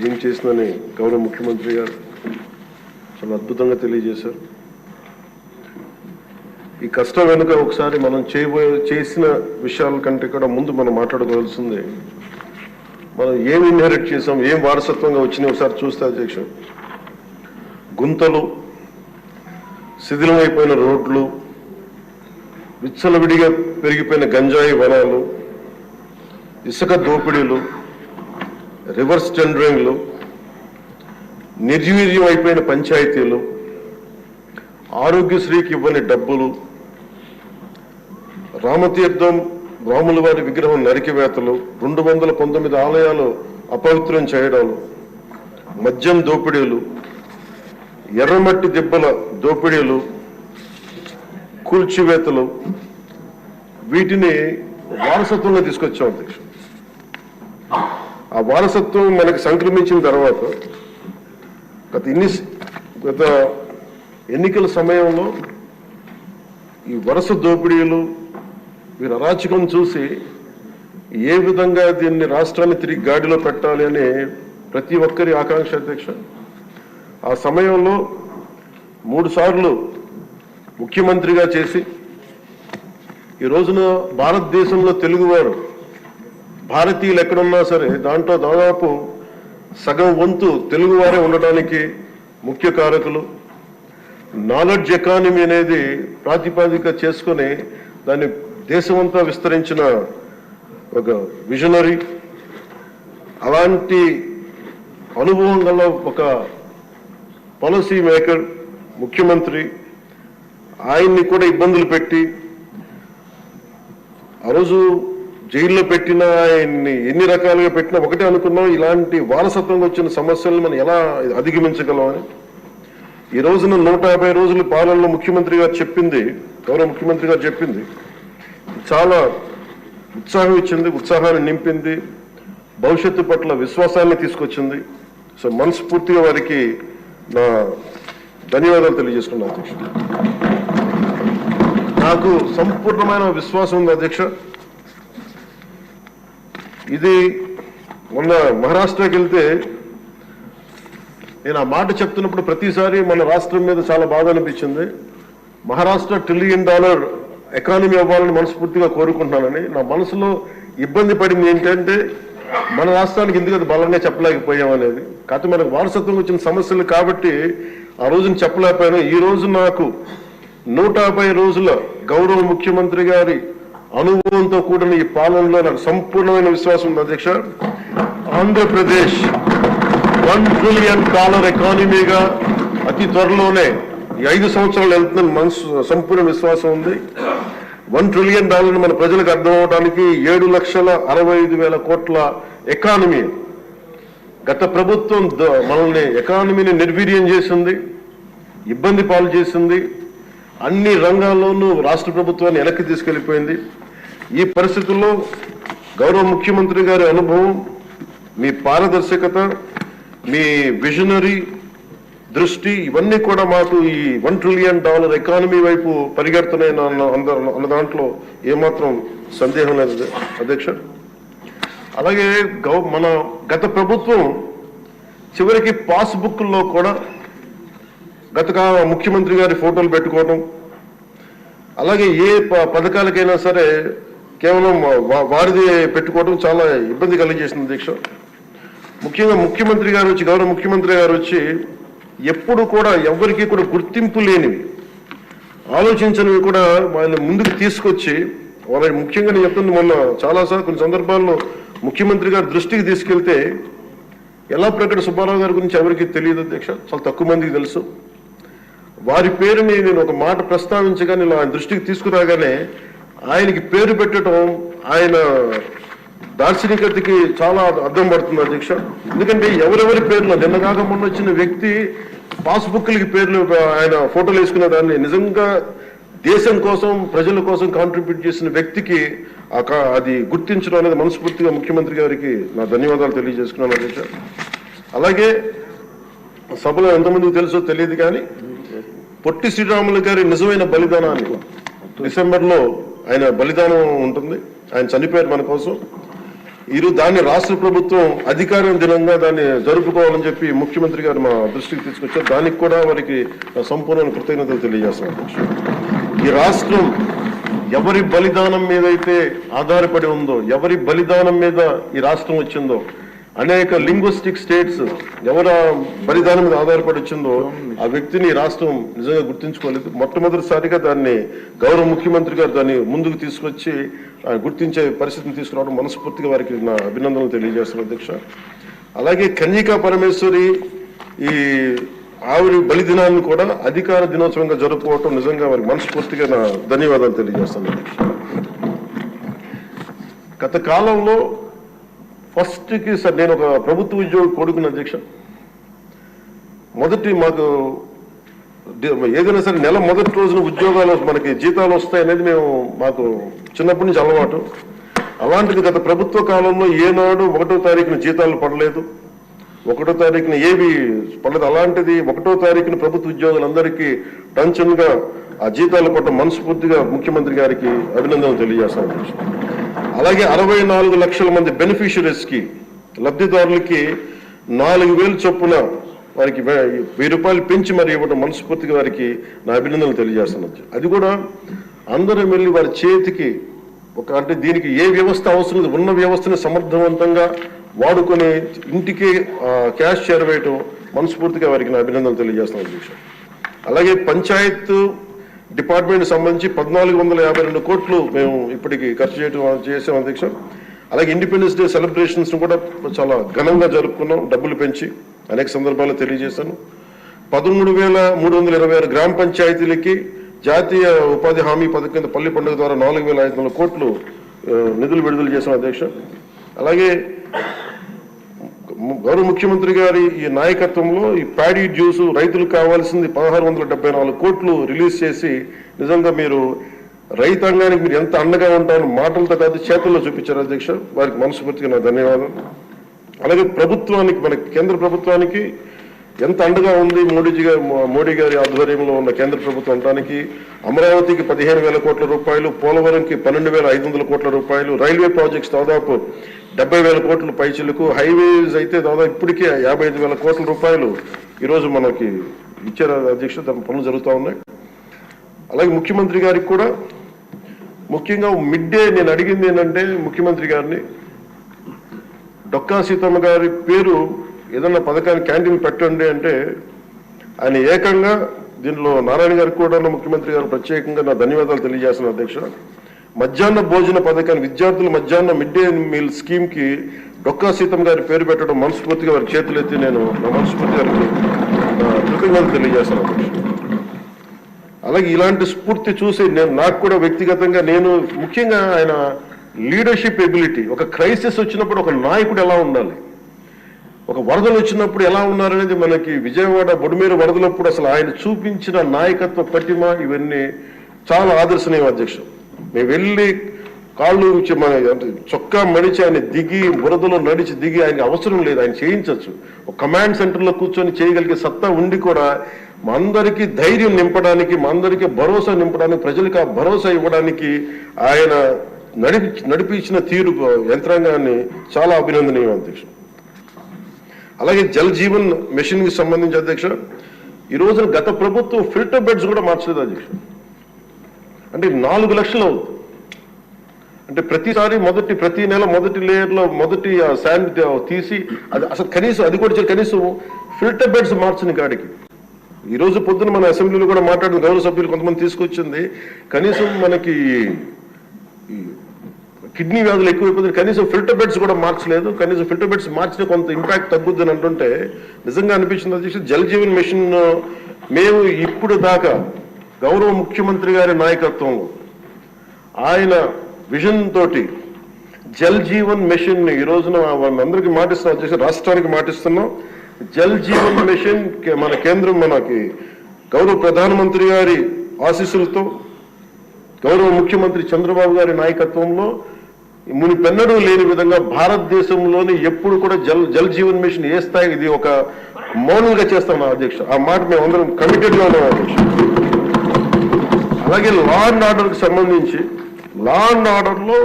ఏం చేసిందని గౌరవ ముఖ్యమంత్రి గారు చాలా అద్భుతంగా తెలియజేశారు. ఈ కష్టం వెనుక ఒకసారి మనం చేసిన విషయాల కంటే కూడా ముందు మనం మాట్లాడుకోవాల్సిందే. మనం ఏం ఇన్హెరిట్ చేసాం, ఏం వారసత్వంగా వచ్చినాయి ఒకసారి చూస్తే అధ్యక్ష, గుంతలు, శిథిలమైపోయిన రోడ్లు, విచ్చలవిడిగా పెరిగిపోయిన గంజాయి వనాలు, ఇసుక దోపిడీలు, రివర్స్ టెండరింగ్లు, నిర్వీర్యం అయిపోయిన పంచాయతీలు, ఆరోగ్యశ్రీకి ఇవ్వని డబ్బులు, రామతీర్థం రాముల వారి విగ్రహం నరికివేతలు, 219 ఆలయాలు అపవిత్రం చేయడాలు, మద్యం దోపిడీలు, ఎర్రమట్టి దిబ్బల దోపిడీలు, కూల్చివేతలు, వీటిని వారసత్వంగా తీసుకొచ్చాం అధ్యక్ష. ఆ వారసత్వం మనకి సంక్రమించిన తర్వాత గత ఎన్నికల సమయంలో ఈ వరుస దోపిడీలు, వీరి అరాచకం చూసి ఏ విధంగా దీన్ని రాష్ట్రాన్ని తిరిగి గాడిలో పెట్టాలి అని ప్రతి ఒక్కరి ఆకాంక్ష అధ్యక్ష. ఆ సమయంలో 3 సార్లు ముఖ్యమంత్రిగా చేసి ఈ రోజున భారతదేశంలో తెలుగువారు భారతీయులు ఎక్కడున్నా సరే దాంట్లో దాదాపు సగం వంతు తెలుగువారే ఉండటానికి ముఖ్య కారకులు. నాలెడ్జ్ ఎకానమీ అనేది ప్రాతిపాదిక చేసుకొని దాన్ని దేశమంతా విస్తరించిన ఒక విజనరీ. అలాంటి అనుభవం గల ఒక పాలసీ మేకర్ ముఖ్యమంత్రి, ఆయన్ని కూడా ఇబ్బందులు పెట్టి ఆ రోజు జైల్లో పెట్టిన ఆయన్ని ఎన్ని రకాలుగా పెట్టినా ఒకటే అనుకున్నాం, ఇలాంటి వారసత్వంగా వచ్చిన సమస్యలను మనం ఎలా అధిగమించగలం అని. ఈ రోజున 150 రోజుల పాలనలో ముఖ్యమంత్రి గారు చెప్పింది, గౌరవ ముఖ్యమంత్రి గారు చెప్పింది చాలా ఉత్సాహం ఇచ్చింది, ఉత్సాహాన్ని నింపింది, భవిష్యత్తు పట్ల విశ్వాసాన్ని తీసుకొచ్చింది. సో మనస్ఫూర్తిగా వారికి నా ధన్యవాదాలు తెలియజేసుకున్నాను అధ్యక్ష. నాకు సంపూర్ణమైన విశ్వాసం ఉంది అధ్యక్ష. ఇది మొన్న మహారాష్ట్రకి వెళ్తే నేను ఆ మాట చెప్తున్నప్పుడు ప్రతిసారి మన రాష్ట్రం మీద చాలా బాధ అనిపించింది. మహారాష్ట్ర $1 ట్రిలియన్ ఎకానమీ అవ్వాలని మనస్ఫూర్తిగా కోరుకుంటున్నానని. నా మనసులో ఇబ్బంది పడింది ఏంటంటే మన రాష్ట్రానికి ఎందుకు అది బలంగా చెప్పలేకపోయాం అనేది. కాకపోతే మనకు వారసత్వం వచ్చిన సమస్యలు కాబట్టి ఆ రోజున చెప్పలేకపోయాను. ఈ రోజు నాకు 150 రోజుల గౌరవ ముఖ్యమంత్రి గారి అనుభవంతో కూడిన ఈ పాలనలో నాకు సంపూర్ణమైన విశ్వాసం ఉంది అధ్యక్ష. ఆంధ్రప్రదేశ్ $1 ట్రిలియన్ ఎకానమీగా అతి త్వరలోనే ఈ 5 సంవత్సరాలు వెళ్తుందని మనసు సంపూర్ణ విశ్వాసం ఉంది. $1 ట్రిలియన్ మన ప్రజలకు అర్థం అవడానికి 7,65,000 కోట్ల ఎకానమీ. గత ప్రభుత్వం మనల్ని ఎకానమీని నిర్వీర్యం చేసింది, ఇబ్బంది పాలు చేసింది, అన్ని రంగాల్లోనూ రాష్ట్ర ప్రభుత్వాన్ని వెనక్కి తీసుకెళ్లిపోయింది. ఈ పరిస్థితుల్లో గౌరవ ముఖ్యమంత్రి గారి అనుభవం, మీ పారదర్శకత, మీ విజనరీ దృష్టి, ఇవన్నీ కూడా మాకు ఈ $1 ట్రిలియన్ ఎకానమీ వైపు పరిగెడుతున్నాయి అన్న దాంట్లో ఏమాత్రం సందేహం లేదు అధ్యక్ష. అలాగే మన గత ప్రభుత్వం చివరికి పాస్బుక్లో కూడా గత ముఖ్యమంత్రి గారి ఫోటోలు పెట్టుకోవడం, అలాగే ఏ పథకాలకైనా సరే కేవలం వారిది పెట్టుకోవడం చాలా ఇబ్బంది కలిగజేసింది అధ్యక్ష. ముఖ్యంగా ముఖ్యమంత్రి గారు వచ్చి, గౌరవ ముఖ్యమంత్రి గారు వచ్చి ఎప్పుడు కూడా ఎవరికి కూడా గుర్తింపు లేనివి, ఆలోచించనివి కూడా వాళ్ళని ముందుకు తీసుకొచ్చి వాళ్ళని ముఖ్యంగా నేను చెప్తుంది, మొన్న చాలాసార్లు కొన్ని సందర్భాల్లో ముఖ్యమంత్రి గారి దృష్టికి తీసుకెళ్తే యల్లాప్రగడ సుబ్బారావు గారి గురించి ఎవరికి తెలియదు అధ్యక్ష, చాలా తక్కువ మందికి తెలుసు. వారి పేరుని నేను ఒక మాట ప్రస్తావించగానే ఆయన దృష్టికి తీసుకురాగానే ఆయనకి పేరు పెట్టడం ఆయన దార్శనికతకి చాలా అర్థం పడుతుంది అధ్యక్ష. ఎందుకంటే ఎవరెవరి పేర్లు నిన్న కాక మొన్న వచ్చిన వ్యక్తి పాస్బుక్లకి పేర్లు ఆయన ఫోటోలు వేసుకునే దాన్ని నిజంగా దేశం కోసం ప్రజల కోసం కాంట్రిబ్యూట్ చేసిన వ్యక్తికి అది గుర్తించడం అనేది మనస్ఫూర్తిగా ముఖ్యమంత్రి గారికి నా ధన్యవాదాలు తెలియజేసుకున్నాను అధ్యక్ష. అలాగే సభలో ఎంతమందికి తెలుసో తెలియదు కానీ పొట్టి శ్రీరాములు గారి నిజమైన బలిదానాన్ని డిసెంబర్లో ఆయన బలిదానం ఉంటుంది, ఆయన చనిపోయారు మన కోసం. దాన్ని రాష్ట్ర ప్రభుత్వం అధికార దినంగా దాన్ని జరుపుకోవాలని చెప్పి ముఖ్యమంత్రి గారు మా దృష్టికి తీసుకొచ్చారు. దానికి కూడా వారికి సంపూర్ణ కృతజ్ఞతలు తెలియజేస్తున్నాను. ఈ రాష్ట్రం ఎవరి బలిదానం మీద అయితే ఆధారపడి ఉందో, ఎవరి బలిదానం మీద ఈ రాష్ట్రం వచ్చిందో, అనేక లింగ్విస్టిక్ స్టేట్స్ ఎవరి బలిదానం మీద ఆధారపడి వచ్చిందో ఆ వ్యక్తిని రాష్ట్రం నిజంగా గుర్తించుకోలేదు. మొట్టమొదటిసారిగా దాన్ని గౌరవ ముఖ్యమంత్రి గారు దాన్ని ముందుకు తీసుకొచ్చి గుర్తించే పరిస్థితిని తీసుకురావడం మనస్ఫూర్తిగా వారికి నా అభినందనలు తెలియజేస్తున్నాను అధ్యక్ష. అలాగే కన్యకా పరమేశ్వరి ఈ ఆవిడ బలిదినాన్ని కూడా అధికార దినోత్సవంగా జరుపుకోవటం నిజంగా వారికి మనస్ఫూర్తిగా నా ధన్యవాదాలు తెలియజేస్తాను అధ్యక్ష. గత కాలంలో ఫస్ట్కి సార్ నేను ఒక ప్రభుత్వ ఉద్యోగి కొడుకున్న అధ్యక్ష. మాకు ఏదైనా సరే నెల మొదటి రోజున ఉద్యోగాలు మనకి జీతాలు వస్తాయనేది మాకు చిన్నప్పటి నుంచి అలవాటు. అలాంటిది గత ప్రభుత్వ కాలంలో ఏనాడు 1వ తారీఖున జీతాలు పడలేదు, 1వ తారీఖున ఏవి పడలేదు. అలాంటిది 1వ తారీఖున ప్రభుత్వ ఉద్యోగులందరికీ టెన్షన్గా ఆ జీతాలు పడడం మనస్ఫూర్తిగా ముఖ్యమంత్రి గారికి అభినందనలు తెలియజేస్తాను. అలాగే 64 లక్షల మంది బెనిఫిషరీస్కి లబ్ధిదారులకి 4,000 చొప్పున వారికి 1000 రూపాయలు పెంచి మరి ఇవ్వడం మనస్ఫూర్తిగా వారికి నా అభినందనలు తెలియజేస్తున్నాను. అది కూడా అందరం వెళ్ళి వారి చేతికి అంటే దీనికి ఏ వ్యవస్థ అవసరం ఉన్న వ్యవస్థని సమర్థవంతంగా వాడుకొని ఇంటికి క్యాష్ చేరవేయటం మనస్ఫూర్తిగా వారికి నా అభినందనలు తెలియజేస్తున్నాను. అలాగే పంచాయత్ డిపార్ట్మెంట్ సంబంధించి 1452 కోట్లు మేము ఇప్పటికి ఖర్చు చేసాం అధ్యక్ష. అలాగే ఇండిపెండెన్స్ డే సెలబ్రేషన్స్ కూడా చాలా ఘనంగా జరుపుకున్నాం, డబ్బులు పెంచి అనేక సందర్భాల్లో తెలియజేశాను. 13,326 గ్రామ పంచాయతీలకి జాతీయ ఉపాధి హామీ పథకం కింద పల్లి పండుగ ద్వారా 4,500 కోట్లు నిధులు విడుదల చేశాం అధ్యక్ష. అలాగే గౌరవ ముఖ్యమంత్రి గారి ఈ నాయకత్వంలో ఈ ప్యాడీ డ్యూస్ రైతులకు కావాల్సింది 1,674 కోట్లు రిలీజ్ చేసి నిజంగా మీరు రైతాంగానికి మీరు ఎంత అండగా ఉంటారని మాటలతో కాదు చేతుల్లో చూపించారు అధ్యక్ష. వారికి మనస్ఫూర్తిగా నా ధన్యవాదాలు. అలాగే ప్రభుత్వానికి మన కేంద్ర ప్రభుత్వానికి ఎంత అండగా ఉంది మోడీ గారి ఆధ్వర్యంలో ఉన్న కేంద్ర ప్రభుత్వం అనడానికి అమరావతికి 15,000 కోట్ల రూపాయలు, పోలవరంకి 12,500 కోట్ల రూపాయలు, రైల్వే ప్రాజెక్ట్స్ దాదాపు 70,000 కోట్ల పైచిలకు, హైవేస్ అయితే దాదాపు ఇప్పటికే 55,000 కోట్ల రూపాయలు ఈరోజు మనకి ఇచ్చారు అధ్యక్ష. పనులు జరుగుతూ ఉన్నాయి. అలాగే ముఖ్యమంత్రి గారికి కూడా ముఖ్యంగా మిడ్ డే నేను అడిగింది ఏంటంటే ముఖ్యమంత్రి గారిని డొక్కా సీతమ్మ గారి పేరు ఏదన్నా పథకాన్ని క్యాంటీన్ పెట్టండి అంటే ఆయన ఏకంగా దీనిలో నారాయణ గారికి కూడా ముఖ్యమంత్రి గారు ప్రత్యేకంగా నా ధన్యవాదాలు తెలియజేస్తున్నాను అధ్యక్ష. మధ్యాహ్న భోజన పథకాన్ని విద్యార్థుల మధ్యాహ్న మిడ్ డే మీల్ స్కీమ్ కి డొక్కా సీతమ్మ గారి పేరు పెట్టడం మనస్ఫూర్తిగా వారి చేతులు ఎత్తి నేను నా మనస్ఫూర్తి గారికి కృతజ్ఞతలు తెలియజేస్తున్నాను అధ్యక్ష. అలాగే ఇలాంటి స్ఫూర్తి చూసి నాకు కూడా వ్యక్తిగతంగా నేను ముఖ్యంగా ఆయన లీడర్షిప్ ఎబిలిటీ, ఒక క్రైసిస్ వచ్చినప్పుడు ఒక నాయకుడు ఎలా ఉండాలి, ఒక వరదలు వచ్చినప్పుడు ఎలా ఉన్నారనేది మనకి విజయవాడ బొడుమేరు వరదలప్పుడు అసలు ఆయన చూపించిన నాయకత్వ పటిమ ఇవన్నీ చాలా ఆదర్శనీయం అధ్యక్ష. మేము వెళ్ళి కాళ్ళు మన చొక్కా మడిచి ఆయన దిగి బురదలో నడిచి దిగి ఆయనకి అవసరం లేదు, ఆయన చేయించవచ్చు. ఒక కమాండ్ సెంటర్లో కూర్చొని చేయగలిగే సత్తా ఉండి కూడా మా అందరికీ ధైర్యం నింపడానికి, మా అందరికీ భరోసా నింపడానికి, ప్రజలకు ఆ భరోసా ఇవ్వడానికి ఆయన నడిపించిన తీరు యంత్రాంగాన్ని చాలా అభినందనీయం అధ్యక్ష. అలాగే జల్ జీవన్ మిషన్ కి సంబంధించి అధ్యక్ష ఈ రోజున గత ప్రభుత్వం ఫిల్టర్ బెడ్స్ కూడా మార్చలేదు అధ్యక్ష. అంటే 4 లక్షలు అవుతుంది. అంటే ప్రతిసారి ప్రతి నెల మొదటి లేయర్లో మొదటి శాండ్ తీసి అది అసలు కనీసం అది కూడా కనీసం ఫిల్టర్ బెడ్స్ మార్చని కాడికి ఈ రోజు పొద్దున మన అసెంబ్లీలో కూడా మాట్లాడిన గౌరవ సభ్యులు కొంతమంది తీసుకొచ్చింది కనీసం మనకి కిడ్నీ వ్యాధులు ఎక్కువైపోతుంది, కనీసం ఫిల్టర్ బెడ్స్ కూడా మార్చలేదు. కనీసం ఫిల్టర్ బెడ్స్ మార్చిన కొంత ఇంపాక్ట్ తగ్గుద్దని అంటుంటే నిజంగా అనిపించింది అధ్యక్ష. జల్ జీవన్ మిషన్ మేము ఇప్పుడు దాకా గౌరవ ముఖ్యమంత్రి గారి నాయకత్వంలో ఆయన విజన్ తోటి జల్ జీవన్ మిషన్ ఈ రోజున అందరికీ మాటిస్తున్నాం అధ్యక్ష, రాష్ట్రానికి మాటిస్తున్నాం. జల్ జీవన్ మిషన్ మన కేంద్రం మనకి గౌరవ ప్రధానమంత్రి గారి ఆశీస్సులతో గౌరవ ముఖ్యమంత్రి చంద్రబాబు గారి నాయకత్వంలో మునిపెన్నడూ లేని విధంగా భారతదేశంలోని ఎప్పుడు కూడా జల్ జీవన్ మిషన్ ఏ స్థాయి ఇది ఒక మౌనంగా చేస్తాం అధ్యక్ష. ఆ మాట మేము అందరం కమిటెడ్ గా ఉన్నాం అధ్యక్ష. అలాగే లా అండ్ ఆర్డర్ కి సంబంధించి లా అండ్ ఆర్డర్ లో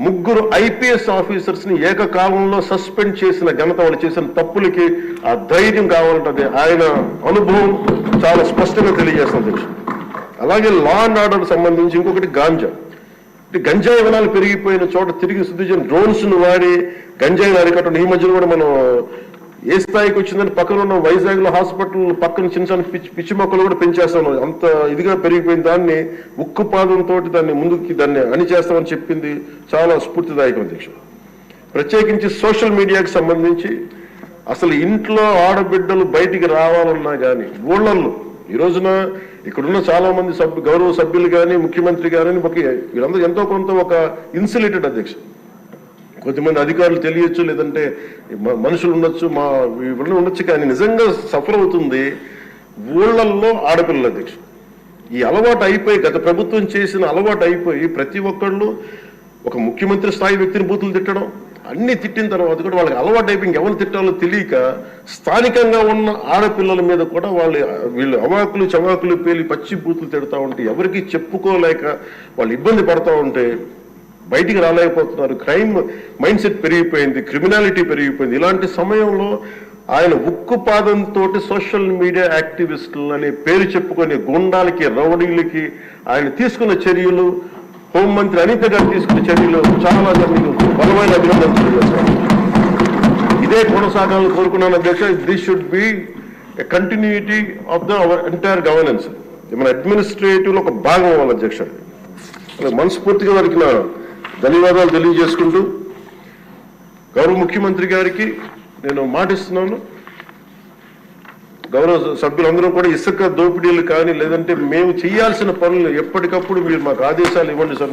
ముగ్గురు ఐపీఎస్ ఆఫీసర్స్ ని ఏకకాలంలో సస్పెండ్ చేసిన ఘనత, వాళ్ళు చేసిన తప్పులకి ఆ ధైర్యం కావాలంటే ఆయన అనుభవం చాలా స్పష్టంగా తెలియజేస్తుంది అధ్యక్ష. అలాగే లా అండ్ ఆర్డర్ సంబంధించి ఇంకొకటి గాంజా. గంజాయి వనాలు పెరిగిపోయిన చోట తిరిగి శుద్ధి డ్రోన్స్ ను వాడి గంజాయిని అరికట్టడం. ఈ మధ్యలో కూడా మనం ఏ స్థాయికి వచ్చిందని పక్కన ఉన్న వైజాగ్ లో హాస్పిటల్ పక్కన చిన్న చిన్న పిచ్చి మొక్కలు కూడా పెంచేస్తాం. అంత ఇదిగా పెరిగిపోయిన దాన్ని ఉక్కుపాదంతో దాన్ని అణిచేస్తామని చెప్పింది చాలా స్ఫూర్తిదాయకం అధ్యక్ష. ప్రత్యేకించి సోషల్ మీడియాకి సంబంధించి అసలు ఇంట్లో ఆడబిడ్డలు బయటికి రావాలన్నా కానీ ఊళ్ళల్లో ఈ రోజున ఇక్కడున్న చాలా మంది గౌరవ సభ్యులు కానీ ముఖ్యమంత్రి కానీ వీళ్ళందరూ ఎంతో కొంత ఒక ఇన్సులేటెడ్ అధ్యక్ష. కొంతమంది అధికారులు తెలియచ్చు, లేదంటే మనుషులు ఉండొచ్చు, వీళ్ళు ఉండొచ్చు, కానీ నిజంగా సఫర్ అవుతుంది ఊళ్ళల్లో ఆడపిల్లల అధ్యక్ష. ఈ అలవాటు అయిపోయి, గత ప్రభుత్వం చేసిన అలవాటు అయిపోయి ప్రతి ఒక్కళ్ళు ఒక ముఖ్యమంత్రి స్థాయి వ్యక్తిని బూతులు తిట్టడం, అన్ని తిట్టిన తర్వాత కూడా వాళ్ళకి అలవాటు అయిపోయి ఎవరు తిట్టాలో తెలియక స్థానికంగా ఉన్న ఆడపిల్లల మీద కూడా వీళ్ళు అవాకులు చవాకులు పేలి పచ్చి బూతులు తిడతా ఉంటే ఎవరికి చెప్పుకోలేక వాళ్ళు ఇబ్బంది పడతా ఉంటే బయటికి రాలేకపోతున్నారు. క్రైమ్ మైండ్ సెట్ పెరిగిపోయింది, క్రిమినాలిటీ పెరిగిపోయింది. ఇలాంటి సమయంలో ఆయన ఉక్కుపాదంతో సోషల్ మీడియా యాక్టివిస్టులు అనే పేరు చెప్పుకొని గుండాలకి, రౌడీలకి ఆయన తీసుకున్న చర్యలు, హోంమంత్రి అనిత గారు తీసుకున్న చర్యలు చాలా బలమైన అభినందనలు తెలియజేస్తారు. ఇదే కొనసాగాలని కోరుకున్నాను అధ్యక్ష. This should be a continuity of our entire governance. మన అడ్మినిస్ట్రేటివ్ లో ఒక భాగం అవ్వాలి అధ్యక్ష. మనస్ఫూర్తిగా వారికి నా ధన్యవాదాలు తెలియజేసుకుంటూ గౌరవ ముఖ్యమంత్రి గారికి నేను మాటిస్తున్నాను, గౌరవ సభ్యులందరూ కూడా ఇసుక దోపిడీలు కానీ లేదంటే మేము చేయాల్సిన పనులు ఎప్పటికప్పుడు మీరు మాకు ఆదేశాలు ఇవ్వండి సార్.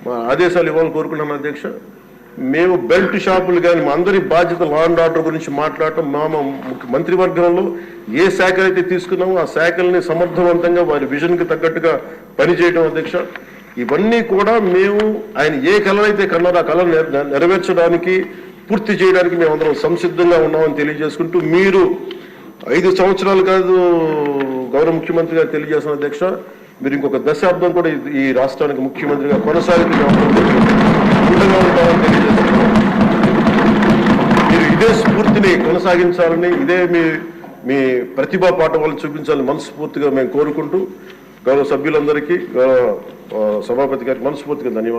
మా ఆదేశాలు ఇవ్వాలని కోరుకున్నాను అధ్యక్ష. మేము బెల్ట్ షాపులు కానీ మా అందరి బాధ్యత లా అండ్ ఆర్డర్ గురించి మాట్లాడటం, మంత్రివర్గంలో ఏ శాఖలు అయితే తీసుకున్నామో ఆ శాఖల్ని సమర్థవంతంగా వారి విజన్కి తగ్గట్టుగా పనిచేయడం అధ్యక్ష. ఇవన్నీ కూడా మేము ఆయన ఏ కళ అయితే కన్నారో ఆ కళను నెరవేర్చడానికి, పూర్తి చేయడానికి మేమందరం సంసిద్ధంగా ఉన్నామని తెలియజేసుకుంటూ, మీరు 5 సంవత్సరాలు కాదు గౌరవ ముఖ్యమంత్రి గారు తెలియజేస్తున్న అధ్యక్ష, మీరు ఇంకొక దశాబ్దం కూడా ఈ రాష్ట్రానికి ముఖ్యమంత్రిగా కొనసాగుతూ ఉంటామని తెలియజేస్తున్నాం. మీరు ఇదే స్ఫూర్తిని కొనసాగించాలని, ఇదే మీ ప్రతిభా పాఠవాలను చూపించాలని మనస్ఫూర్తిగా మేము కోరుకుంటూ గౌరవ సభ్యులందరికీ, గౌరవ సభాపతి గారికి మనస్ఫూర్తిగా ధన్యవాదాలు.